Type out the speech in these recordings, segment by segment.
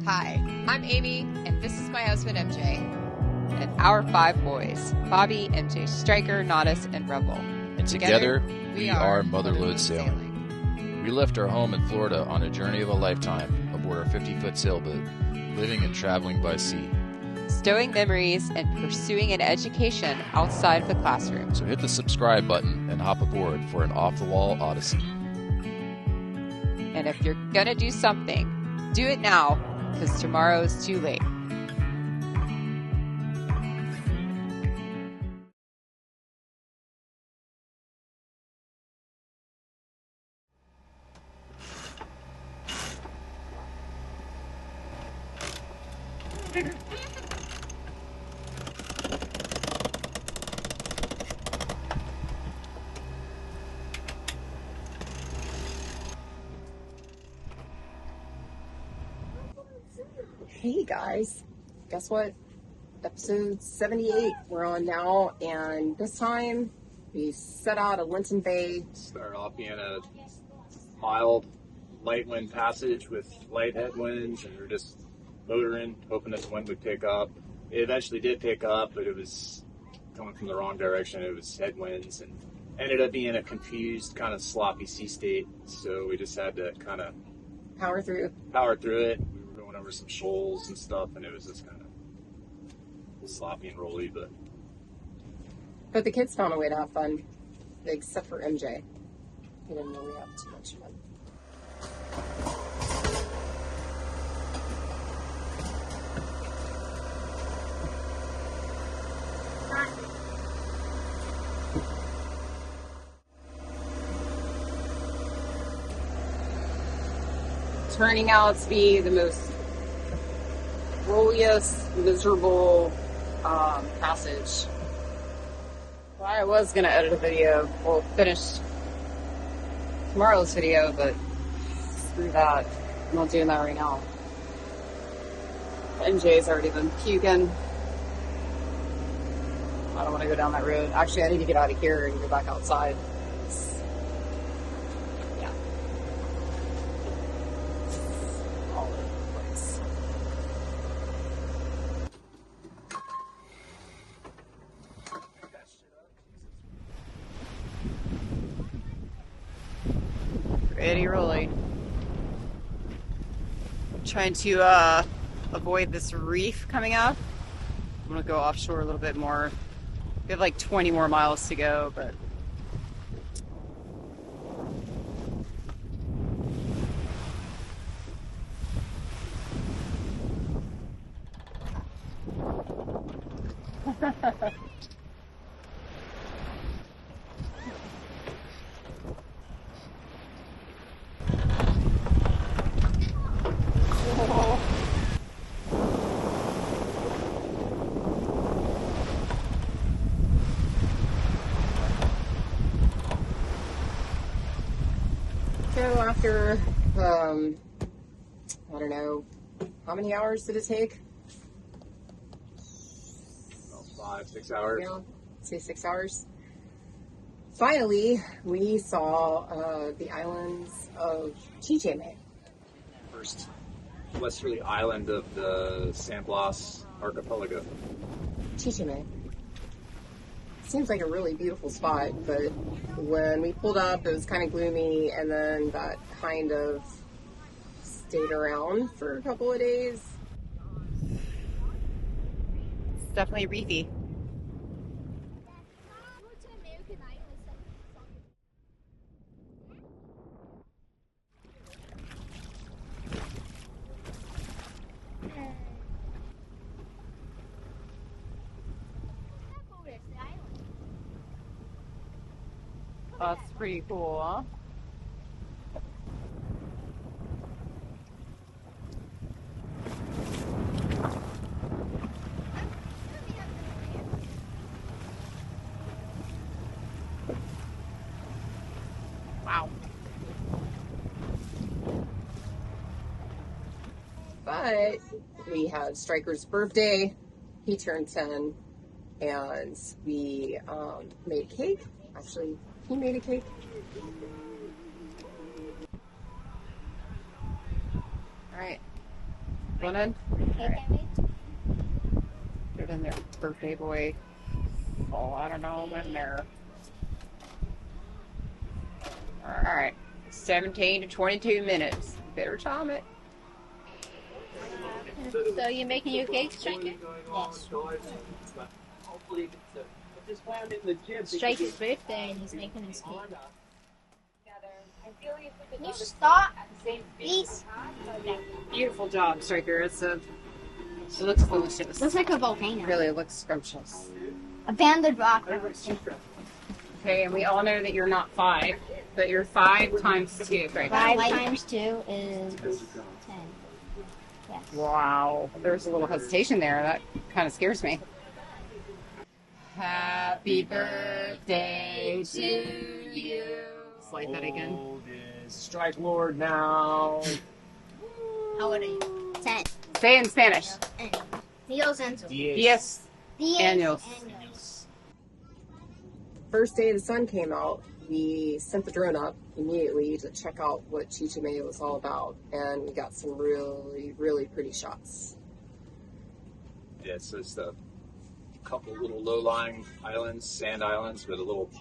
Hi, I'm Amy, and this is my husband, MJ, and our 5 boys, Bobby, MJ, Striker, Naudus, and Rebel. And together we are Motherload Sailing. We left our home in Florida on a journey of a lifetime aboard our 50-foot sailboat, living and traveling by sea. Stowing memories and pursuing an education outside of the classroom. So hit the subscribe button and hop aboard for an off-the-wall odyssey. And if you're gonna do something, do it now, because tomorrow is too late. Hey guys, guess what? Episode 78 we're on now, and this time we set out of Linton Bay. Started off being a mild, light wind passage with light headwinds, and we were just motoring, hoping that the wind would pick up. It eventually did pick up, but it was coming from the wrong direction. It was headwinds, and ended up being a confused, kind of sloppy sea state, so we just had to kind of Power through. it. We were going over some shoals and stuff, and it was just kind of sloppy and rolly, But the kids found a way to have fun, except for MJ. He didn't really have too much fun. Turning out to be the most rolliest, miserable passage. Well, I was going to edit a video, well, finish tomorrow's video, but screw that. I'm not doing that right now. MJ's already been puking. I don't want to go down that road. Actually, I need to get out of here and go back outside. Yeah. All over the place. Pretty rolly. Trying to avoid this reef coming up. I'm gonna go offshore a little bit more. We have like 20 more miles to go, but so after, I don't know, how many hours did it take? about 5-6 hours. Yeah, say 6 hours. Finally, we saw the islands of Chichime. First westerly island of the San Blas archipelago. Chichime. Seems like a really beautiful spot, but when we pulled up, it was kind of gloomy, and then that kind of stayed around for a couple of days. It's definitely reefy. That's pretty cool, huh? Wow. But we had Striker's birthday. He turned 10, and we made a cake. Actually, he made a cake. All right. one in? Okay, can we? Put it in there. Birthday boy. Oh, I don't know when they're. Alright. 17 to 22 minutes. Better time it. So you're making your cake, Striker? Yes. Striker's birthday and he's making his cake. Can you stop, please? Beautiful job, Striker. It looks delicious. Looks like a volcano. Really looks scrumptious. Abandoned rock. Okay, and we all know that you're not 5, but you're 5 times 2, right? 5 times 2 is 10. Yes. Wow. There's a little hesitation there. That kind of scares me. Happy birthday to you. Slide that again. Strike Lord now. How old are you? 10. Say in Spanish. Dios Enzo. Diez años. First day the sun came out, we sent the drone up immediately to check out what Chichime was all about, and we got some really, really pretty shots. Yeah, so it's a couple little low-lying islands, sand islands, with a little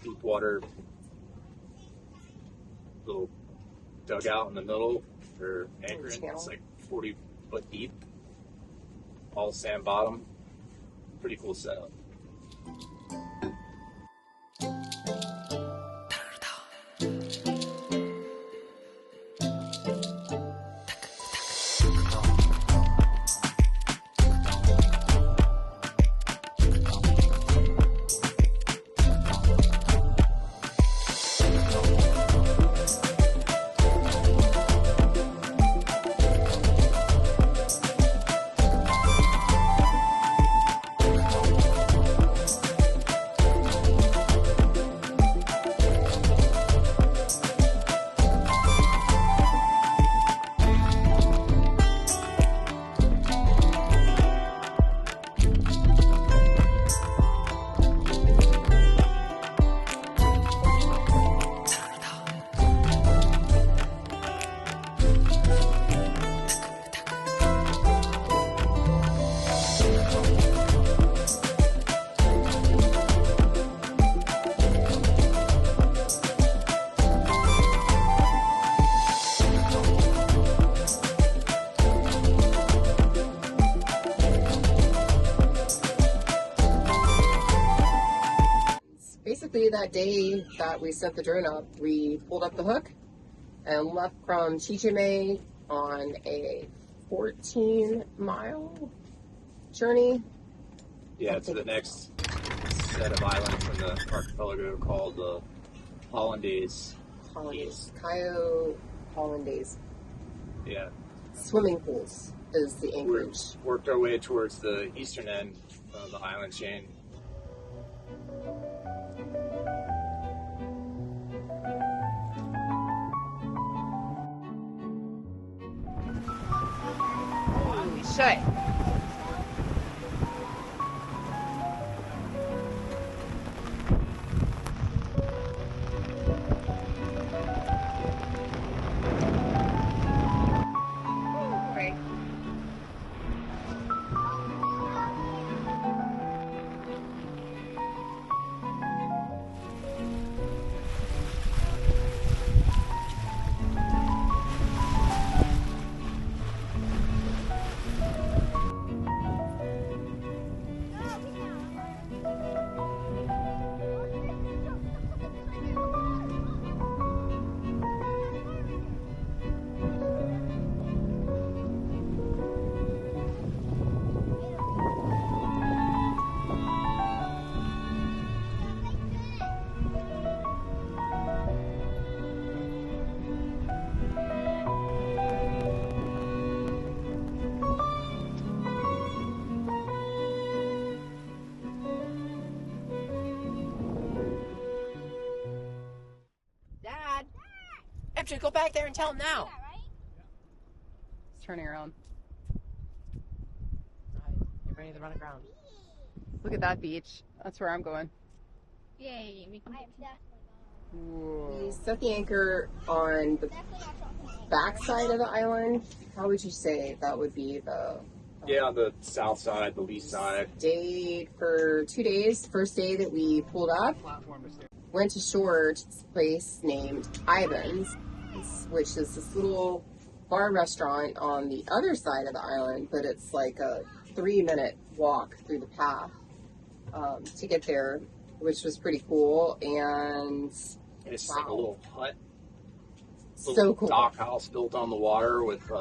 deep water, little dugout in the middle for anchoring. It's like 40 foot deep, all sand bottom. Pretty cool setup. Basically, that day that we sent the drone up, we pulled up the hook and left from Chichime on a 14-mile journey. Yeah, to the next set of islands in the archipelago called the Hollandes. Hollandes. Cayo Hollandes. Yeah. Swimming pools is the anchorage. We worked our way towards the eastern end of the island chain. Shut. Right. MJ, go back there and tell him now. It's turning around. Alright, you're ready to run aground. Look at that beach. That's where I'm going. Yay, we can We set the anchor on the backside of the island. How would you say that would be the... Yeah, on the south side, the lee side. Stayed for 2 days. First day that we pulled up, went ashore to this place named Ivan's, which is this little bar restaurant on the other side of the island, but it's like a 3-minute walk through the path to get there, which was pretty cool. And it's like a little hut, so cool dock house built on the water with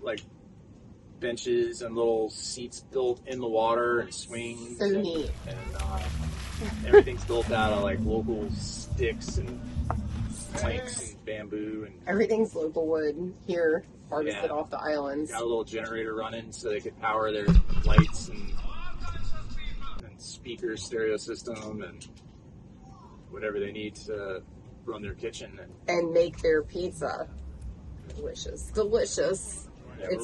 like benches and little seats built in the water and swings. So neat. And everything's built out of like local sticks and planks and bamboo, and everything's local wood here, harvested off the islands. Got a little generator running so they could power their lights and speakers, stereo system, and whatever they need to run their kitchen and make their pizza. Delicious. Yeah,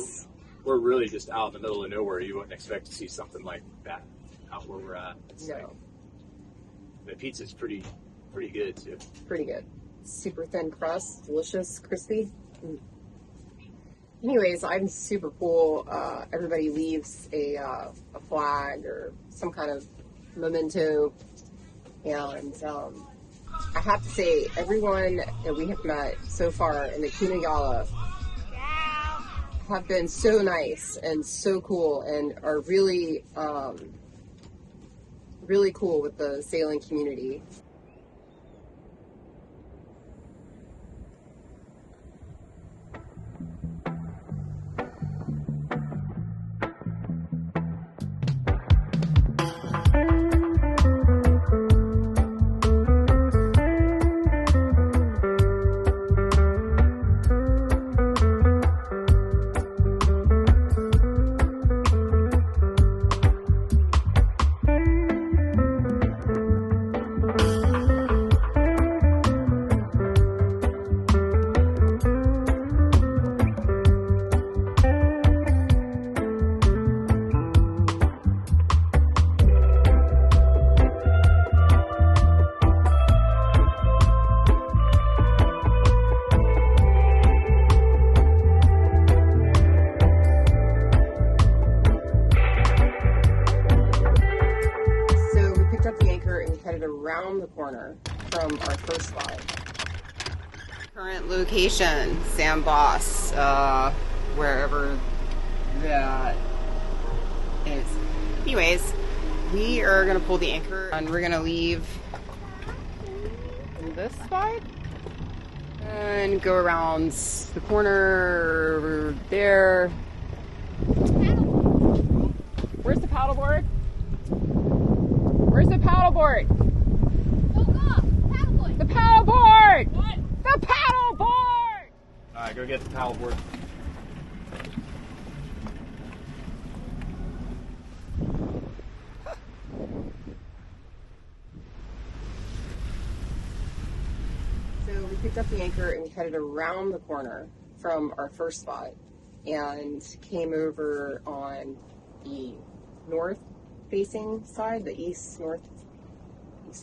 we're really just out in the middle of nowhere. You wouldn't expect to see something like that out where we're at. It's like, the pizza's pretty good too. Pretty good. Super thin crust, delicious, crispy. Anyways, I'm super cool. Everybody leaves a flag or some kind of memento, and I have to say, everyone that we have met so far in the Kunayala have been so nice and so cool, and are really, really cool with the sailing community. Around the corner from our first spot. Current location, San Blas, wherever that is. Anyways, we are gonna pull the anchor and we're gonna leave this side and go around the corner there. Where's the paddleboard? Where's the paddleboard? The paddleboard! What? The paddleboard! Alright, go get the paddleboard. So we picked up the anchor and we headed around the corner from our first spot and came over on the north-facing side, the east-north.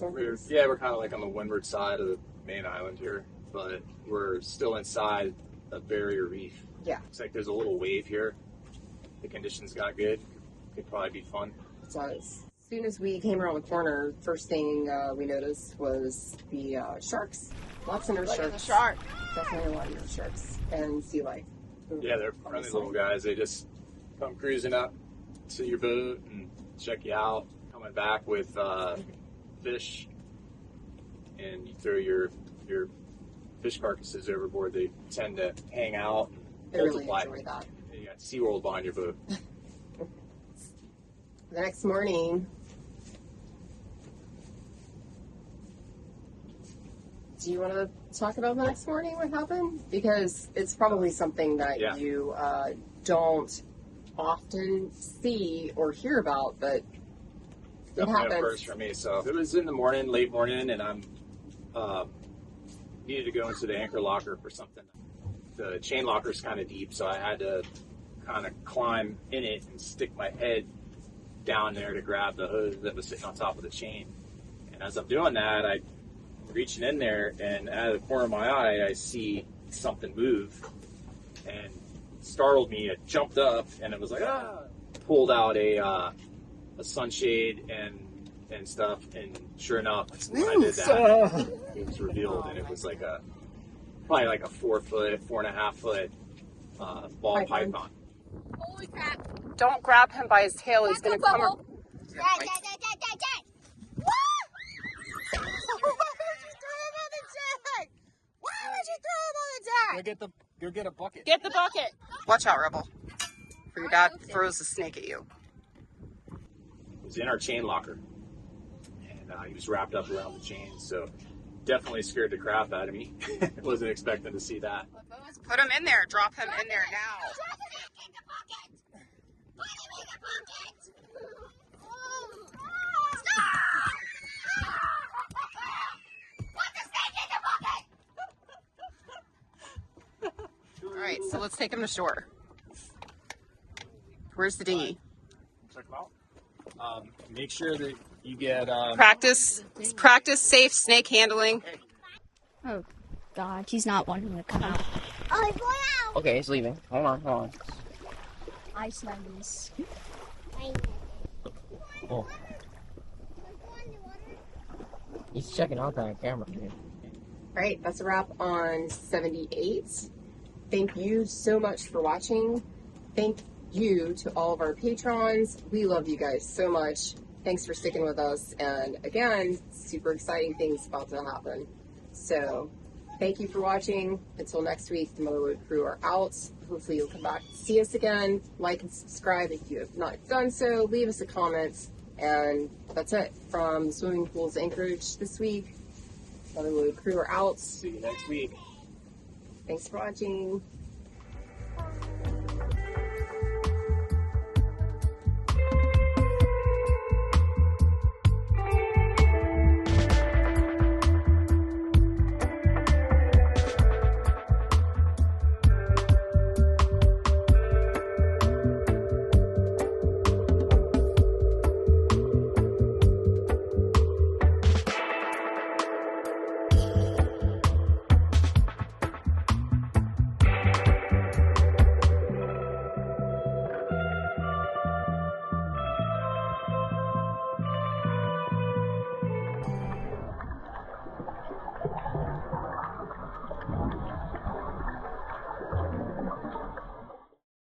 We're kind of like on the windward side of the main island here, but we're still inside a barrier reef. Yeah. Looks like there's a little wave here. The conditions got good. Could probably be fun. It does. As soon as we came around the corner, first thing we noticed was the sharks. Lots of nurse sharks. Shark. Definitely a lot of nurse sharks and sea life. Yeah, they're friendly little guys. They just come cruising up to your boat and check you out. Coming back with fish, and you throw your fish carcasses overboard. They tend to hang out and multiply. Really enjoy that. You got SeaWorld behind your boat. The next morning, do you want to talk about the next morning, what happened? Because it's probably something that you don't often see or hear about, but it happens. First for me. So it was in the morning, late morning, and I'm needed to go into the anchor locker for something. The chain locker's kind of deep, so I had to kind of climb in it and stick my head down there to grab the hose that was sitting on top of the chain. And And as I'm doing that, I'm reaching in there, and out of the corner of my eye, I see something move, and startled me. I jumped up, and it was like, ah! Pulled out a sunshade and stuff, and sure enough, when I did that, it was revealed, and it was like probably like a 4.5 foot ball python. Holy crap! Don't grab him by his tail. He's gonna come up. Dad. Go get a bucket. Get the bucket. Watch out, Rebel. For your dad throws a snake at you. It was in our chain locker, and he was wrapped up around the chain, so definitely scared the crap out of me. Wasn't expecting to see that. Put him in there. Drop him in there now. All right, so let's take him to shore. Where's the dinghy? Check them out. Make sure that you get Practice safe snake handling. Oh, God, he's not wanting to come out. Oh, he's going out. Okay, he's leaving. Hold on. Ice levels. Oh. He's checking out that camera, dude. All right, that's a wrap on 78. Thank you so much for watching. Thank you to all of our patrons. We love you guys so much. Thanks for sticking with us. And again, super exciting things about to happen. So thank you for watching. Until next week, the Motherlode crew are out. Hopefully you'll come back to see us again. Like and subscribe if you have not done so. Leave us a comment. And that's it from Swimming Pools Anchorage this week. Motherlode crew are out. see you next week. Thanks for watching.